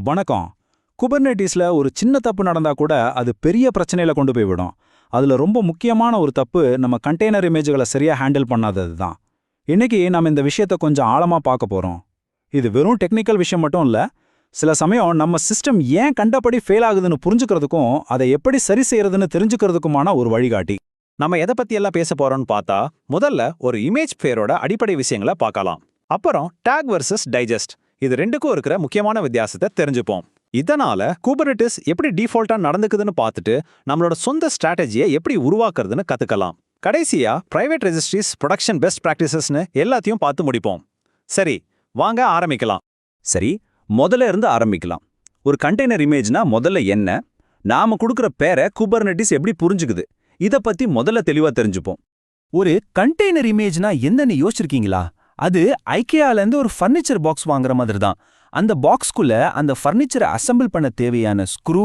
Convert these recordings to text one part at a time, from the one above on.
வணக்கம். குபர்னெட்டிஸ்ல ஒரு சின்ன தப்பு நடந்தா கூட அது பெரிய பிரச்சனையில கொண்டு போய் விடும். அதுல ரொம்ப முக்கியமான ஒரு தப்பு நம்ம கண்டெய்னர் இமேஜ்களை சரியா ஹேண்டில் பண்ணாதது தான். இன்னைக்கு நாம இந்த விஷயத்த கொஞ்சம் ஆழமா பார்க்க போறோம். இது வெறும் டெக்னிக்கல் விஷயம் மட்டும் இல்ல. சில சமயம் நம்ம சிஸ்டம் ஏன் கண்டபடி ஃபெயில் ஆகுதுன்னு புரிஞ்சுக்கிறதுக்கும் அதை எப்படி சரி செய்யறதுன்னு தெரிஞ்சுக்கிறதுக்குமான ஒரு வழிகாட்டி. நம்ம எதை பத்தி எல்லாம் பேச போறோம்னு பார்த்தா, முதல்ல ஒரு இமேஜ் பேரோட அடிப்படை விஷயங்களை பார்க்கலாம். அப்புறம் டேக் வர்சஸ் டைஜஸ்ட், இது ரெண்டுக்கும் இருக்கிற முக்கியமான வித்தியாசத்தை தெரிஞ்சுப்போம். இதனால குபர்னெட்டிஸ் எப்படி டிஃபால்ட்டா நடந்துக்குதுன்னு பார்த்துட்டு நம்மளோட சொந்த ஸ்ட்ராட்டஜியை எப்படி உருவாக்குறதுன்னு கத்துக்கலாம். கடைசியா பிரைவேட் ரெஜிஸ்ட்ரிஸ், ப்ரொடக்ஷன் பெஸ்ட் பிராக்டிசஸ்னு எல்லாத்தையும் பார்த்து முடிப்போம். சரி, வாங்க ஆரம்பிக்கலாம். சரி, முதல்ல இருந்து ஆரம்பிக்கலாம். ஒரு கண்டெய்னர் இமேஜ்னா முதல்ல என்ன, நாம கொடுக்குற பேரை குபர்னெட்டிஸ் எப்படி புரிஞ்சுக்குது, இத பத்தி முதல்ல தெளிவா தெரிஞ்சுப்போம். ஒரு கண்டெய்னர் இமேஜ்னா என்னன்னு யோசிச்சிருக்கீங்களா? அது ஐக்கியால இருந்து ஒரு ஃபர்னிச்சர் பாக்ஸ் வாங்குற மாதிரி தான். அந்த பாக்ஸ்குள்ள அந்த ஃபர்னிச்சரை அசெம்பிள் பண்ண தேவையான ஸ்க்ரூ,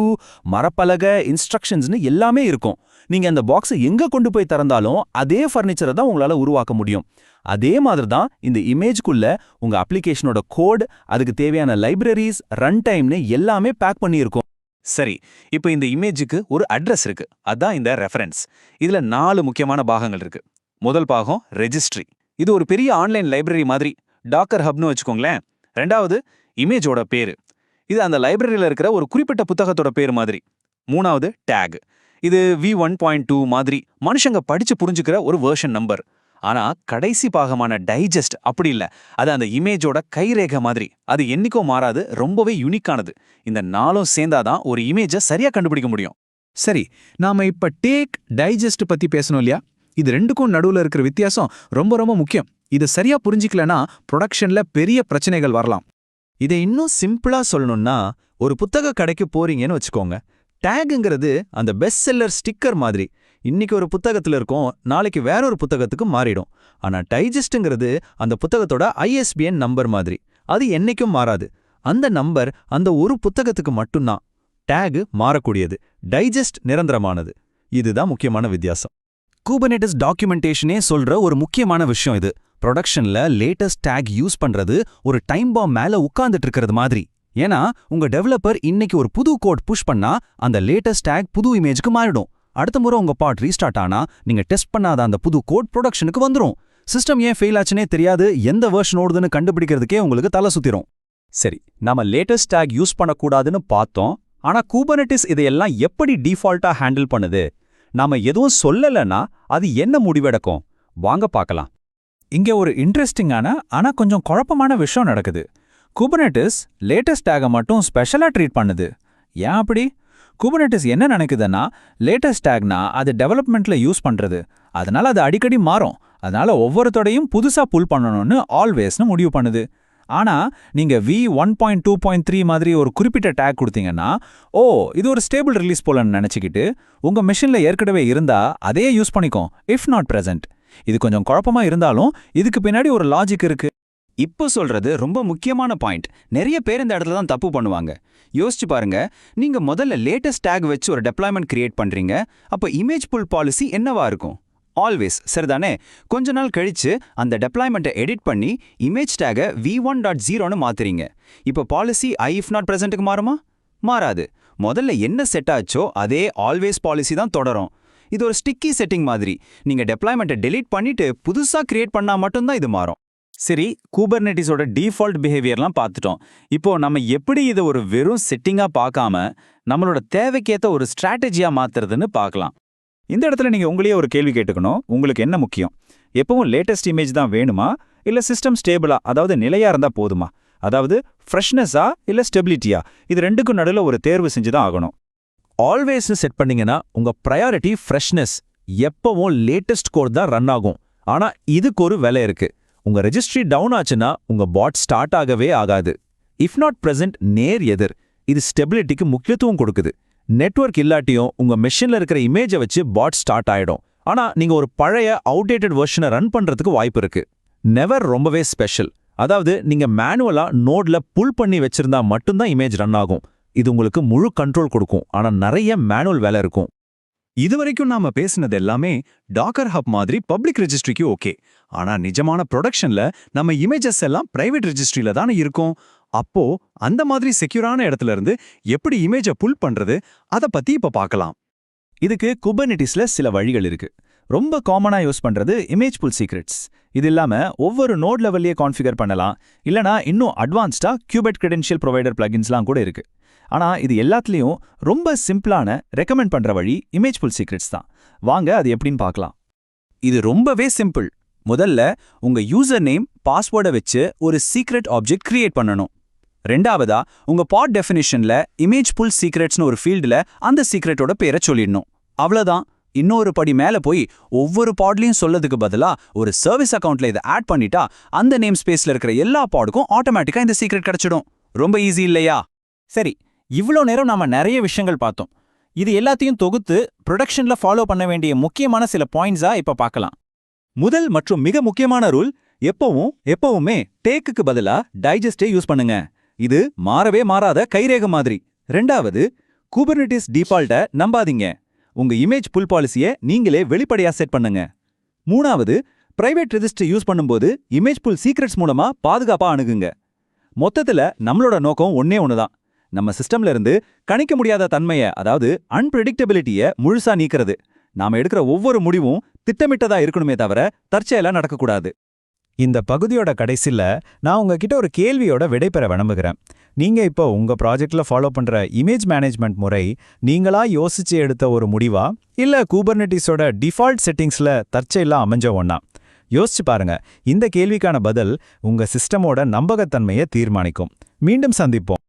மரப்பலகை, இன்ஸ்ட்ரக்ஷன்ஸ்னு எல்லாமே இருக்கும். நீங்க அந்த பாக்ஸை எங்க கொண்டு போய் திறந்தாலும் அதே ஃபர்னிச்சரை தான் உங்களால உருவாக்க முடியும். அதே மாதிரி தான் இந்த இமேஜ்குள்ள உங்க அப்ளிகேஷனோட கோட், அதுக்கு தேவையான லைப்ரரிஸ், ரன் டைம்னு எல்லாமே பேக் பண்ணியிருக்கும். சரி, இப்போ இந்த இமேஜுக்கு ஒரு அட்ரஸ் இருக்கு. அதான் இந்த ரெஃபரன்ஸ். இதுல 4 முக்கியமான பாகங்கள் இருக்கு. முதல் பாகம் ரெஜிஸ்ட்ரி. இது ஒரு பெரிய ஆன்லைன் லைப்ரரி மாதிரி, டாக்கர் ஹப்னு வச்சுக்கோங்களேன். ரெண்டாவது இமேஜோட பேரு. இது அந்த லைப்ரரியில இருக்கிற ஒரு குறிப்பிட்ட புத்தகத்தோட பேர் மாதிரி. மூணாவது டேக். இது V1.2 மாதிரி மனுஷங்க படிச்சு புரிஞ்சுக்கிற ஒரு வெர்ஷன் நம்பர். ஆனா கடைசி பாகமான டைஜஸ்ட் அப்படி இல்ல. அது அந்த இமேஜோட கைரேகை மாதிரி. அது என்னைக்கோ மாறாது, ரொம்பவே யூனிக்கானது. இந்த 4ம் சேர்ந்தாதான் ஒரு இமேஜை சரியா கண்டுபிடிக்க முடியும். சரி, நாம இப்ப டேக், டைஜஸ்ட் பத்தி பேசணும் இல்லையா? இது ரெண்டுக்கும் நடுவுல இருக்கிற வித்தியாசம் ரொம்ப ரொம்ப முக்கியம். இதை சரியா புரிஞ்சிக்கலனா ப்ரொடக்ஷன்ல பெரிய பிரச்சனைகள் வரலாம். இதை இன்னும் சிம்பிளா சொல்லணும்னா, ஒரு புத்தக கடைக்கு போறீங்கன்னு வச்சுக்கோங்க. டேகுங்கிறது அந்த பெஸ்ட் செல்லர் ஸ்டிக்கர் மாதிரி. இன்னைக்கு ஒரு புத்தகத்துல இருக்கும், நாளைக்கு வேற ஒரு புத்தகத்துக்கு மாறிடும். ஆனா டைஜஸ்ட்ங்கிறது அந்த புத்தகத்தோட ISBN நம்பர் மாதிரி. அது என்னைக்கும் மாறாது. அந்த நம்பர் அந்த ஒரு புத்தகத்துக்கு மட்டும்தான். டேகு மாறக்கூடியது, டைஜஸ்ட் நிரந்தரமானது. இதுதான் முக்கியமான வித்தியாசம். குபர்னெட்டிஸ் டாக்குமெண்டேஷனே சொல்ற ஒரு முக்கியமான விஷயம் இது. ப்ரொடக்ஷன்ல லேட்டஸ்ட் டேக் யூஸ் பண்றது ஒரு டைம் பாம் மேல உட்கார்ந்துட்டு இருக்கிறது மாதிரி. ஏன்னா உங்க டெவலப்பர் இன்னைக்கு ஒரு புது கோட் புஷ் பண்ணா அந்த லேட்டஸ்ட் டேக் புது இமேஜ்க்கு மாறிடும். அடுத்த முறை உங்க பார்ட் ரீஸ்டார்ட் ஆனா நீங்க டெஸ்ட் பண்ணாத அந்த புது கோட் ப்ரொடக்ஷனுக்கு வந்துரும். சிஸ்டம் ஏன் ஃபெயில் ஆச்சுனே தெரியாது, எந்த வெர்ஷன் ஓடுதுன்னு கண்டுபிடிக்கிறதுக்கே உங்களுக்கு தலை சுத்திரும். சரி, நாம லேட்டஸ்ட் டேக் யூஸ் பண்ணக்கூடாதுன்னு பார்த்தோம். ஆனா குபர்னெட்டிஸ் இதையெல்லாம் எப்படி டிஃபால்ட்டா ஹேண்டில் பண்ணுது? நாம எதுவும் சொல்லலைன்னா அது என்ன முடிவெடுக்கும்? வாங்க பார்க்கலாம். இங்க ஒரு இன்ட்ரெஸ்டிங்கான ஆனா கொஞ்சம் குழப்பமான விஷயம் நடக்குது. குபர்னெட்டிஸ் லேட்டஸ்ட் டேகை மட்டும் ஸ்பெஷலா ட்ரீட் பண்ணுது. ஏன் அப்படி? குபர்னெட்டிஸ் என்ன நினைக்குதுன்னா, லேட்டஸ்ட் டேக்னா அது டெவலப்மெண்ட்ல யூஸ் பண்றது, அதனால அது அடிக்கடி மாறும். அதனால ஒவ்வொருத்தோடையும் புதுசா புல் பண்ணணும்னு ஆல்வேஸ்னு முடிவு பண்ணுது. ஆனா நீங்க V1.2.3 மாதிரி ஒரு குறிப்பிட்ட டேக் கொடுத்தீங்கன்னா, ஓ இது ஒரு ஸ்டேபிள் ரிலீஸ் போலன்னு நினைச்சுக்கிட்டு உங்க மெஷின்ல ஏற்கனவே இருந்தா அதையே யூஸ் பண்ணிக்கும், இஃப் நாட் பிரசன்ட். இது கொஞ்சம் குழப்பமா இருந்தாலும் இதுக்கு பின்னாடி ஒரு லாஜிக் இருக்கு. இப்போ சொல்றது ரொம்ப முக்கியமான பாயிண்ட். நிறைய பேர் இந்த இடத்துல தான் தப்பு பண்ணுவாங்க. யோசிச்சு பாருங்க, நீங்க முதல்ல லேட்டஸ்ட் டேக் வச்சு ஒரு டெப்ளாய்மெண்ட் கிரியேட் பண்றீங்க. அப்ப இமேஜ் புல் பாலிசி என்னவா இருக்கும்? ஆல்வேஸ், சரிதானே? கொஞ்ச நாள் கழிச்சு அந்த டெப்ளாய்மெண்ட்டை எடிட் பண்ணி இமேஜ் டேகை V1.0ன்னு மாத்துறீங்க. இப்போ பாலிசி இஃப் நாட் பிரசன்ட்டுக்கு மாறுமா? மாறாது. முதல்ல என்ன செட் ஆச்சோ அதே ஆல்வேஸ் பாலிசி தான் தொடரும். இது ஒரு ஸ்டிக்கி செட்டிங் மாதிரி. நீங்க டெப்ளாய்மெண்ட்டை டெலீட் பண்ணிட்டு புதுசா கிரியேட் பண்ணா மட்டும்தான் இது மாறும். சரி, குபர்னெட்டிஸோட டிஃபால்ட் பிஹேவியர்லாம் பார்த்துட்டோம். இப்போ நம்ம எப்படி இதை ஒரு வெறும் செட்டிங்கா பார்க்காம நம்மளோட தேவைக்கேற்ற ஒரு ஸ்ட்ராட்டஜியா மாத்துறதுன்னு பார்க்கலாம். இந்த இடத்துல நீங்க உங்களையே ஒரு கேள்வி கேட்டுக்கணும். உங்களுக்கு என்ன முக்கியம்? எப்பவும் லேட்டஸ்ட் இமேஜ் தான் வேணுமா, இல்ல சிஸ்டம் ஸ்டேபிளா, அதாவது நிலையா இருந்தா போதுமா? அதாவது ஃப்ரெஷ்னஸா இல்ல ஸ்டெபிலிட்டியா? இது ரெண்டுக்கும் நடுவில் ஒரு தேர்வு செஞ்சுதான் ஆகணும். ஆல்வேஸ்னு செட் பண்ணீங்கன்னா உங்க ப்ரையாரிட்டி ஃப்ரெஷ்னஸ். எப்பவும் லேட்டஸ்ட் கோட் தான் ரன் ஆகும். ஆனா இதுக்கு ஒரு விலை இருக்கு. உங்க ரெஜிஸ்ட்ரி டவுன் ஆச்சுன்னா உங்க பாட் ஸ்டார்ட் ஆகவே ஆகாது. இஃப் நாட் பிரசன்ட் நேர் எதிர். இது ஸ்டெபிலிட்டிக்கு முக்கியத்துவம் கொடுக்குது. நெட்வொர்க் இல்லாட்டியும் உங்க மெஷின்ல இருக்கிற இமேஜை வச்சு பாட் ஸ்டார்ட் ஆயிடும். ஆனா நீங்க ஒரு பழைய அவுடேட்டட் வெர்ஷனை ரன் பண்றதுக்கு வாய்ப்பு இருக்கு. நெவர் ரொம்பவே ஸ்பெஷல். அதாவது நீங்க மேனுவலா நோட்ல புல் பண்ணி வச்சிருந்தா மட்டும்தான் இமேஜ் ரன் ஆகும். இது உங்களுக்கு முழு கண்ட்ரோல் கொடுக்கும். ஆனா நிறைய மேனுவல் வேலை இருக்கும். இதுவரைக்கும் நாம பேசினது எல்லாமே டாக்கர் ஹப் மாதிரி பப்ளிக் ரெஜிஸ்ட்ரிக்கு ஓகே. ஆனா நிஜமான ப்ரொடக்ஷன்ல நம்ம இமேஜஸ் எல்லாம் பிரைவேட் ரெஜிஸ்ட்ரியில தானே இருக்கும். அப்போ அந்த மாதிரி செக்யூரான இடத்துல இருந்து எப்படி இமேஜை புல் பண்றது அத பத்தி இப்ப பார்க்கலாம். இதுக்கு குபர்னெட்டிஸ்ல சில வழிகள் இருக்கு. ரொம்ப காமனா யூஸ் பண்றது இமேஜ் புல் சீக்ரெட்ஸ். இது இல்லாம ஒவ்வொரு நோட் லெவல்லயே கான்ஃபிகர் பண்ணலாம். இல்லனா இன்னும் அட்வான்ஸ்டா கியூபெட் கிரெடென்ஷியல் ப்ரொவைடர் பிளகின்ஸ்லாம் கூட இருக்கு. ஆனா இது எல்லாத்துலயும் ரொம்ப சிம்பிளான ரெக்கமெண்ட் பண்ற வழி இமேஜ் புல் சீக்ரெட்ஸ் தான். வாங்க அது எப்படின்னு பார்க்கலாம். இது ரொம்பவே சிம்பிள். முதல்ல உங்க யூசர் நேம் பாஸ்வேர்டை வச்சு ஒரு சீக்ரெட் ஆப்ஜெக்ட் கிரியேட் பண்ணணும். ரெண்டாவதா உங்க பாட் டெஃபினிஷன்ல இமேஜ் புல் சீக்ரெட்ஸ்னு ஒரு ஃபீல்டுல அந்த சீக்ரெட்டோட பேரை சொல்லிடணும். அவ்வளவுதான். இன்னொரு படி மேல போய் ஒவ்வொரு பாட்லயும் சொல்லதுக்கு பதிலா ஒரு சர்வீஸ் அக்கவுண்ட்ல இதை ஆட் பண்ணிட்டா அந்த நேம் ஸ்பேஸ்ல இருக்கிற எல்லா பாடுக்கும் ஆட்டோமேட்டிக்கா இந்த சீக்ரெட் கிடைச்சிடும். ரொம்ப ஈஸி இல்லையா? சரி, இவ்ளோ நேரம் நாம நிறைய விஷயங்கள் பார்த்தோம். இது எல்லாத்தையும் தொகுத்து ப்ரொடக்ஷன்ல ஃபாலோ பண்ண வேண்டிய முக்கியமான சில பாயிண்ட்ஸா இப்ப பார்க்கலாம். முதல் மற்றும் மிக முக்கியமான ரூல், எப்பவுமே டேக்குக்கு பதிலா டைஜஸ்டே யூஸ் பண்ணுங்க. இது மாறவே மாறாத கைரேகை மாதிரி. ரெண்டாவது, குபர்னெட்டிஸ் டிஃபால்ட்டை நம்பாதீங்க. உங்க இமேஜ் புல் பாலிசியை நீங்களே வெளிப்படையா செட் பண்ணுங்க. மூணாவது, பிரைவேட் ரெஜிஸ்டர் யூஸ் பண்ணும்போது இமேஜ் புல் சீக்ரெட்ஸ் மூலமா பாதுகாப்பா அணுகுங்க. மொத்தத்துல நம்மளோட நோக்கம் ஒன்னே ஒண்ணுதான், நம்ம சிஸ்டம்ல இருந்து கணிக்க முடியாத தன்மையை, அதாவது அன்பிரெடிக்டபிலிட்டியை முழுசா நீக்கிறது. நாம எடுக்கிற ஒவ்வொரு முடிவும் திட்டமிட்டதா இருக்கணுமே தவிர தற்செயலா நடக்கக்கூடாது. இந்த பகுதியோட கடைசில நான் உங்ககிட்ட ஒரு கேள்வியோட விடைபெற விரும்புகிறேன். நீங்க இப்போ உங்க ப்ராஜெக்ட்ல ஃபாலோ பண்ற இமேஜ் மேனேஜ்மெண்ட் முறை நீங்களா யோசிச்சு எடுத்த ஒரு முடிவா, இல்ல குபர்னெட்டிஸோட டிஃபால்ட் செட்டிங்ஸ்ல தற்செயலா அமைஞ்ச ஒண்ணா? யோசிச்சு பாருங்க. இந்த கேள்விக்கான பதில் உங்க சிஸ்டமோட நம்பகத்தன்மையை தீர்மானிக்கும். மீண்டும் சந்திப்போம்.